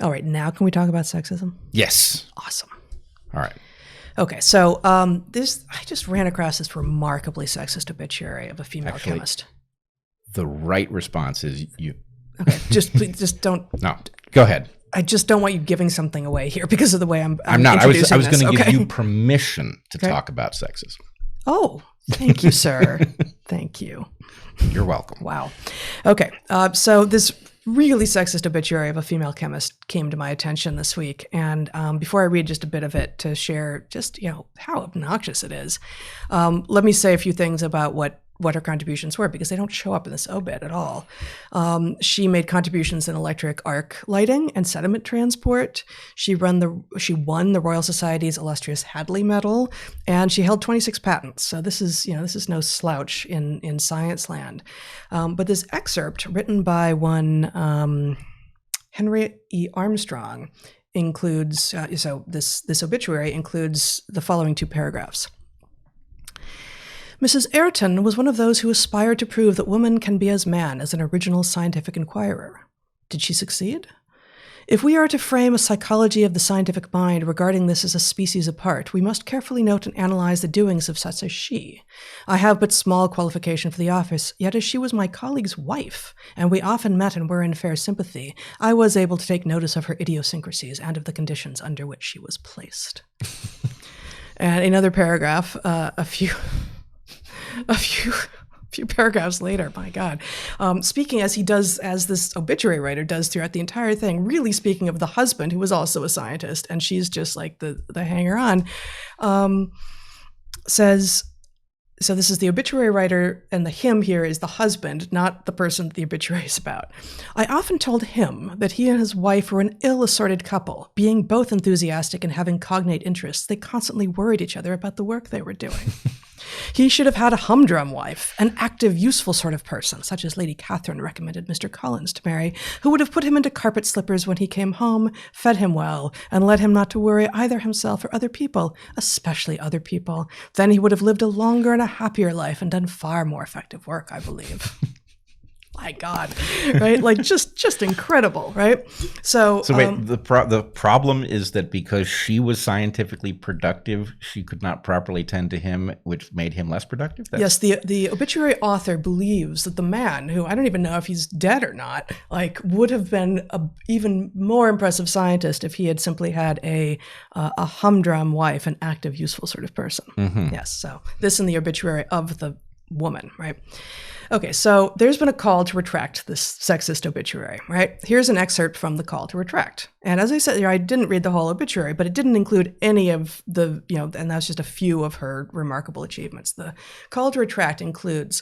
All right, now can we talk about sexism? Yes. Awesome. All right. Okay, so I just ran across this remarkably sexist obituary of a female chemist. The right response is you. Okay, please, just don't. No, go ahead. I just don't want you giving something away here because of the way I'm not. I was introducing going to this. give you permission to talk about sexism. Oh, thank you, sir. Thank you. You're welcome. Wow. Okay, so this really sexist obituary of a female chemist came to my attention this week. And before I read just a bit of it to share just, how obnoxious it is, let me say a few things about what her contributions were, because they don't show up in this obit at all. She made contributions in electric arc lighting and sediment transport. She won the Royal Society's illustrious Hadley Medal, and she held 26 patents. So this is no slouch in science land. But this excerpt written by one Henry E. Armstrong includes, this obituary includes the following two paragraphs. Mrs. Ayrton was one of those who aspired to prove that woman can be as man as an original scientific inquirer. Did she succeed? If we are to frame a psychology of the scientific mind regarding this as a species apart, we must carefully note and analyze the doings of such as she. I have but small qualification for the office, yet as she was my colleague's wife, and we often met and were in fair sympathy, I was able to take notice of her idiosyncrasies and of the conditions under which she was placed. And another paragraph, a few paragraphs later, my God, speaking as this obituary writer does throughout the entire thing, really speaking of the husband, who was also a scientist, and she's just like the hanger-on, says, so this is the obituary writer, and the him here is the husband, not the person the obituary is about. I often told him that he and his wife were an ill-assorted couple. Being both enthusiastic and having cognate interests, they constantly worried each other about the work they were doing. He should have had a humdrum wife, an active, useful sort of person, such as Lady Catherine recommended Mr. Collins to marry, who would have put him into carpet slippers when he came home, fed him well, and led him not to worry either himself or other people, especially other people. Then he would have lived a longer and a happier life and done far more effective work, I believe. My God, right? Like just incredible, right? So wait, the problem is that because she was scientifically productive, she could not properly tend to him, which made him less productive? Yes, the obituary author believes that the man, who I don't even know if he's dead or not, would have been a even more impressive scientist if he had simply had a humdrum wife, an active, useful sort of person. Mm-hmm. Yes, so this in the obituary of the woman, right? Okay, so there's been a call to retract this sexist obituary, right? Here's an excerpt from the call to retract. And as I said, I didn't read the whole obituary, but it didn't include any of the, and that's just a few of her remarkable achievements. The call to retract includes,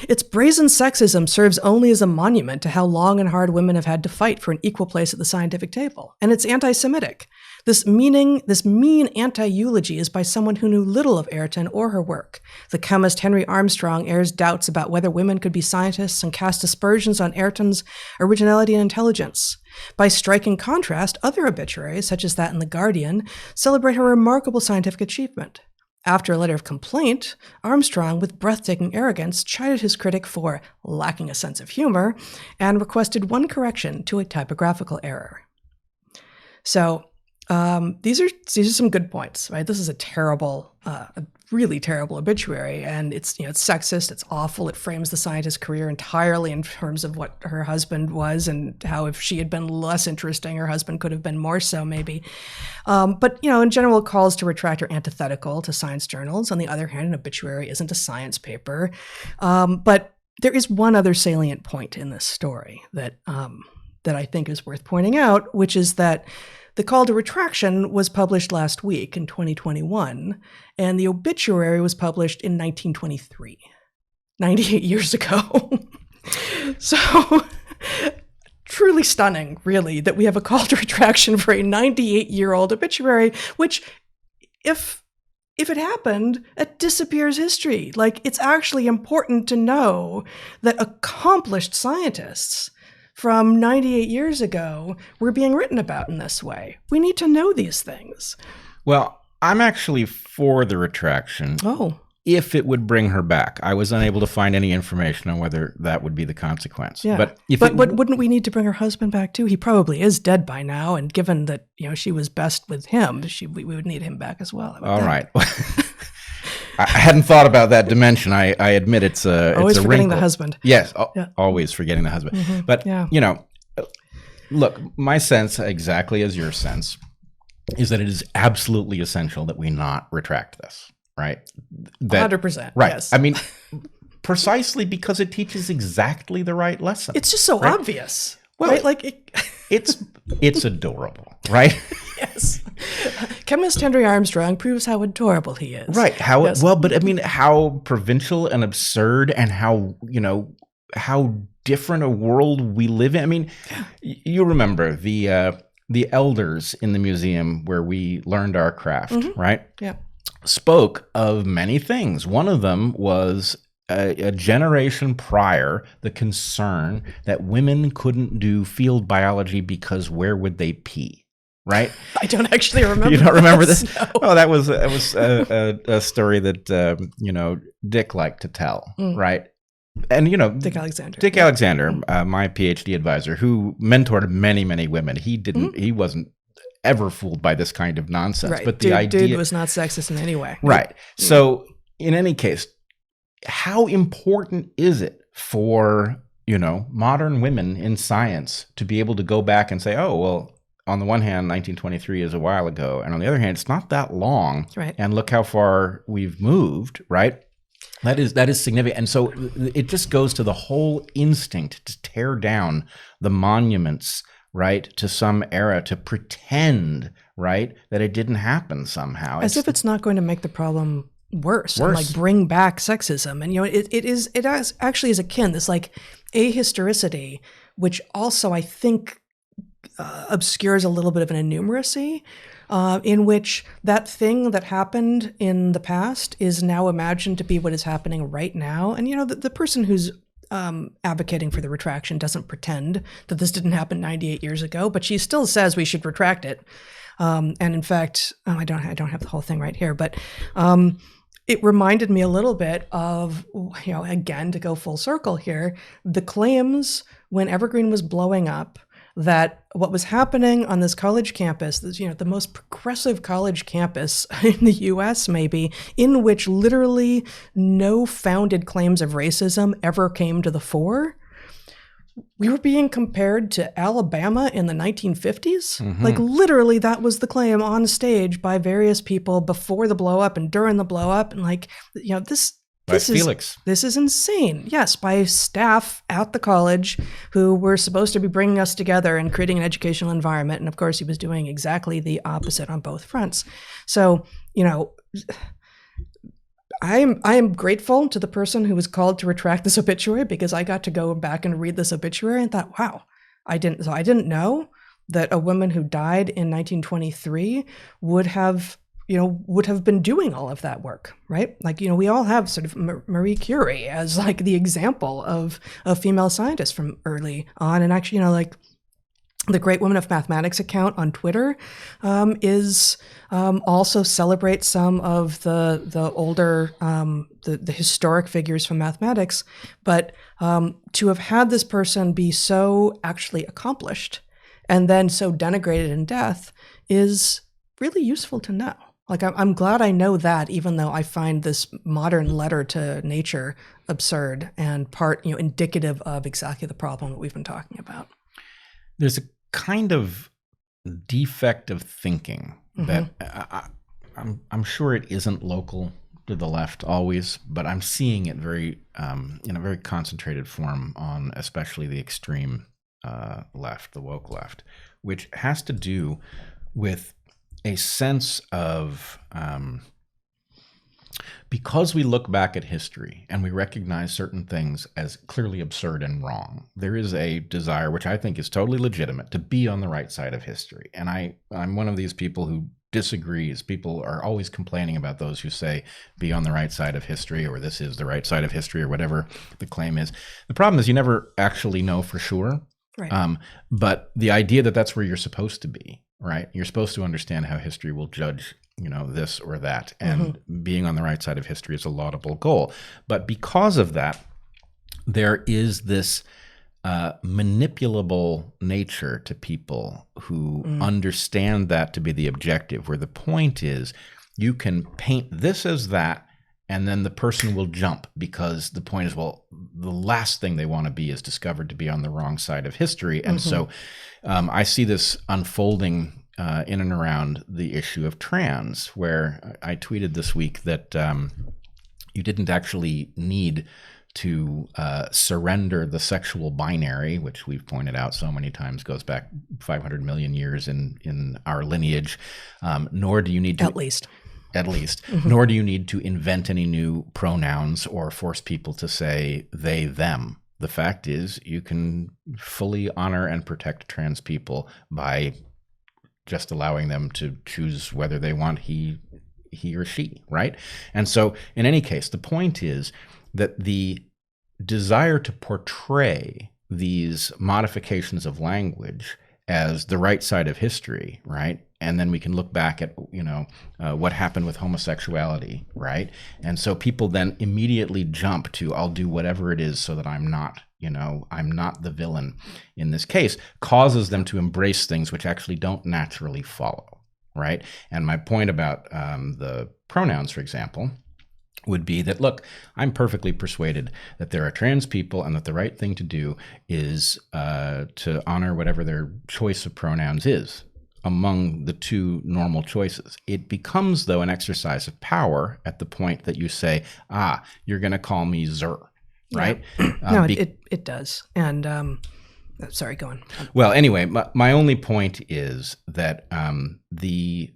its brazen sexism serves only as a monument to how long and hard women have had to fight for an equal place at the scientific table. And it's anti-Semitic. This mean anti-eulogy is by someone who knew little of Ayrton or her work. The chemist Henry Armstrong airs doubts about whether women could be scientists and casts aspersions on Ayrton's originality and intelligence. By striking contrast, other obituaries, such as that in The Guardian, celebrate her remarkable scientific achievement. After a letter of complaint, Armstrong, with breathtaking arrogance, chided his critic for lacking a sense of humor and requested one correction to a typographical error. So, these are some good points, right? This is a really terrible obituary, and it's sexist, it's awful, it frames the scientist's career entirely in terms of what her husband was and how if she had been less interesting, her husband could have been more so maybe. But in general, calls to retract are antithetical to science journals. On the other hand, an obituary isn't a science paper. But there is one other salient point in this story that I think is worth pointing out, which is that the call to retraction was published last week in 2021, and the obituary was published in 1923, 98 years ago. So, truly stunning, really, that we have a call to retraction for a 98-year-old obituary, which, if it happened, it disappears history. It's actually important to know that accomplished scientists from 98 years ago were being written about in this way. We need to know these things. Well, I'm actually for the retraction. Oh. if it would bring her back. I was unable to find any information on whether that would be the consequence. Yeah. But wouldn't we need to bring her husband back too? He probably is dead by now, and given that she was best with him, we would need him back as well. All right. I hadn't thought about that dimension. I admit it's always it's a forgetting wrinkle. the husband. Yes, always forgetting the husband. Mm-hmm. But look, my sense, exactly as your sense, is that it is absolutely essential that we not retract this. Right. 100%. Right. Yes. I mean, precisely because it teaches exactly the right lesson. It's just so obvious. Well, right? Like it's adorable, right? Yes. Chemist Henry Armstrong proves how adorable he is. Right. But I mean, how provincial and absurd, and how different a world we live in. I mean, you remember the elders in the museum where we learned our craft, right? Yeah. Spoke of many things. One of them was a generation prior, the concern that women couldn't do field biology because where would they pee? Right? I don't actually remember. You don't remember this? No. Oh, that was a story that Dick liked to tell, right? And Dick Alexander. Dick Alexander, my PhD advisor, who mentored many, many women. He wasn't ever fooled by this kind of nonsense. Right. But the idea dude was not sexist in any way. Right. So in any case, how important is it for, modern women in science to be able to go back and say, oh, well, on the one hand, 1923 is a while ago. And on the other hand, it's not that long. Right. And look how far we've moved, right? That is significant. And so it just goes to the whole instinct to tear down the monuments, right, to some era, to pretend, right, that it didn't happen somehow. As if it's not going to make the problem worse. And like bring back sexism. And it actually is akin, this like ahistoricity, which also I think obscures a little bit of an innumeracy, in which that thing that happened in the past is now imagined to be what is happening right now. And the person who's advocating for the retraction doesn't pretend that this didn't happen 98 years ago, but she still says we should retract it. And in fact, I don't have the whole thing right here, but it reminded me a little bit of, again, to go full circle here, the claims when Evergreen was blowing up that what was happening on this college campus, the most progressive college campus in the US maybe, in which literally no founded claims of racism ever came to the fore. We were being compared to Alabama in the 1950s. Mm-hmm. Like literally that was the claim on stage by various people before the blow up and during the blow up. And this is insane. Yes, by staff at the college who were supposed to be bringing us together and creating an educational environment. And of course, he was doing exactly the opposite on both fronts. So, I am grateful to the person who was called to retract this obituary, because I got to go back and read this obituary and thought, wow, I didn't know that a woman who died in 1923 would have been doing all of that work, right? Like, we all have sort of Marie Curie as like the example of a female scientist from early on. And actually, like the Great Women of Mathematics account on Twitter is also celebrates some of the older, the historic figures from mathematics. But to have had this person be so actually accomplished and then so denigrated in death is really useful to know. Like, I'm glad I know that, even though I find this modern letter to nature absurd and indicative of exactly the problem that we've been talking about. There's a kind of defect of thinking that I'm sure it isn't local to the left always, but I'm seeing it very in a very concentrated form on especially the extreme left, the woke left, which has to do with a sense of because we look back at history and we recognize certain things as clearly absurd and wrong, there is a desire, which I think is totally legitimate, to be on the right side of history. And I'm one of these people who disagrees. People are always complaining about those who say be on the right side of history, or this is the right side of history, or whatever the claim is. The problem is you never actually know for sure. Right. But the idea that that's where you're supposed to be, right? You're supposed to understand how history will judge this or that. And being on the right side of history is a laudable goal. But because of that, there is this manipulable nature to people who understand that to be the objective, where the point is you can paint this as that, and then the person will jump because the point is, well, the last thing they want to be is discovered to be on the wrong side of history. And so I see this unfolding in and around the issue of trans, where I tweeted this week that you didn't actually need to surrender the sexual binary, which we've pointed out so many times goes back 500 million years in our lineage, nor do you need to... At least, nor do you need to invent any new pronouns or force people to say they, them. The fact is, you can fully honor and protect trans people by just allowing them to choose whether they want he or she, right? And so, in any case, the point is that the desire to portray these modifications of language as the right side of history, right? And then we can look back at, what happened with homosexuality, right? And so people then immediately jump to, I'll do whatever it is so that I'm not the villain in this case, causes them to embrace things which actually don't naturally follow, right? And my point about the pronouns, for example, would be that, look, I'm perfectly persuaded that there are trans people and that the right thing to do is to honor whatever their choice of pronouns is among the two normal choices. It becomes, though, an exercise of power at the point that you say, you're going to call me Zer, right? No, it does. And sorry, go on. Well, anyway, my only point is that the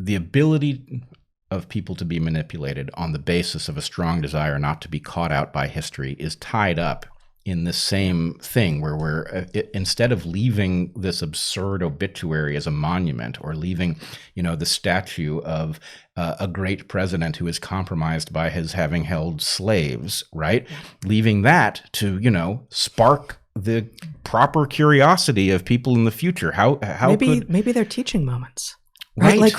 ability of people to be manipulated on the basis of a strong desire not to be caught out by history is tied up in the same thing, where we're instead of leaving this absurd obituary as a monument, or leaving the statue of a great president who is compromised by his having held slaves, right? Leaving that to spark the proper curiosity of people in the future. How maybe they're teaching moments. Right. Like,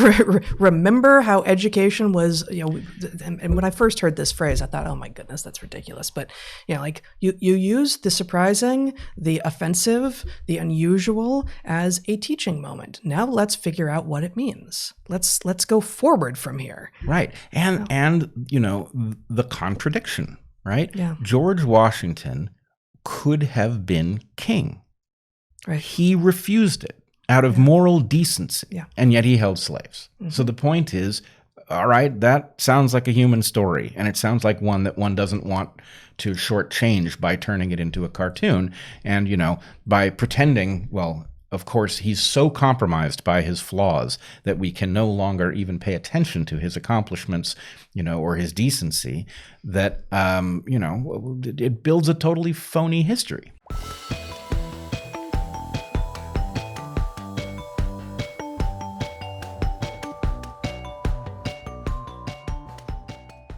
remember how education was, and when I first heard this phrase, I thought, oh my goodness, that's ridiculous. But, you use the surprising, the offensive, the unusual as a teaching moment. Now let's figure out what it means. Let's go forward from here. Right. And the contradiction, right? Yeah. George Washington could have been king. Right. He refused it out of moral decency, and yet he held slaves. So the point is, all right, that sounds like a human story, and it sounds like one that one doesn't want to shortchange by turning it into a cartoon, and, by pretending, well, of course, he's so compromised by his flaws that we can no longer even pay attention to his accomplishments, or his decency, that, it builds a totally phony history.